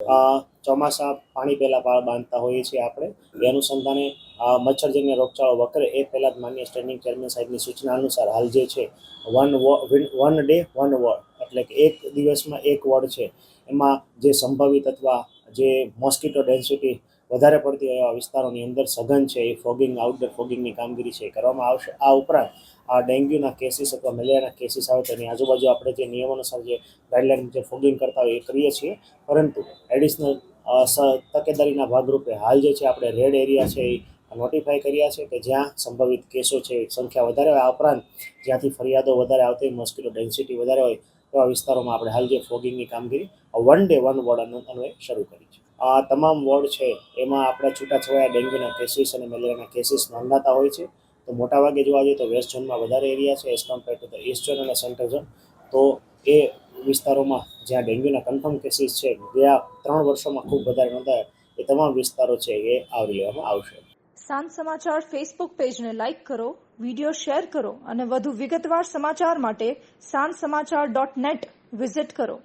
ચોમાસા પાણી પહેલાં પાળ બાંધતા હોઈએ છીએ આપણે. એ અનુસંધાને મચ્છરજન્ય રોગચાળો વકરે એ પહેલાં જ માન્ય સ્ટેન્ડિંગ ચેરમેન સાહેબની સૂચના અનુસાર હાલ જે છે વન ડે વન વોર્ડ, એટલે કે એક દિવસમાં એક વોર્ડ છે, એમાં જે સંભવિત અથવા જે મોસ્કીટો ડેન્સિટી વધારે પડતી એવા વિસ્તારોની અંદર સઘન છે એ ફોગિંગ, આઉટડોર ફોગિંગની કામગીરી છે કરવામાં આવશે. આ ઉપરાંત આ ડેન્ગ્યુના કેસીસ અથવા મેલેરિયાના કેસીસ આવે તો એની આજુબાજુ આપણે જે નિયમ અનુસાર જે ગાઈડલાઇન જે ફોગિંગ કરતા હોય એ કરીએ છીએ, પરંતુ એડિશનલ તકેદારીના ભાગરૂપે હાલ જે છે આપણે રેડ એરિયા છે એ નોટિફાઈ કર્યા છે કે જ્યાં સંભવિત કેસો છે સંખ્યા વધારે હોય. આ ઉપરાંત જ્યાંથી ફરિયાદો વધારે આવતી હોય, મોસ્કીટો ડેન્સિટી વધારે હોય એવા વિસ્તારોમાં આપણે હાલ જે ફોગિંગની કામગીરી વન ડે વન વોર્ડ અન્વયે શરૂ કરી છે. આ તમામ વોર્ડ છે એમાં આપણા છૂટાછવાયા ડેન્ગ્યુના કેસીસ અને મેલેરિયાના કેસીસ નોંધાતા હોય છે. તો મોટાભાગે જોવા જઈએ તો વેસ્ટ ઝોનમાં વધારે એરિયા છે as compare to the East zone અને સેન્ટ્રલ ઝોન. તો એ વિસ્તારોમાં જ્યાં ડેન્ગ્યુના કન્ફર્મ કેસીસ છે ગયા 3 વર્ષોમાં ખૂબ વધારે નોંધાયા, એ તમામ વિસ્તારો છે એ આવરી લેવામાં આવશે. સાંજ સમાચાર ફેસબુક પેજને લાઇક કરો, વિડીયો શેર કરો અને વધુ વિગતવાર સમાચાર માટે sanssamachar.net વિઝિટ કરો.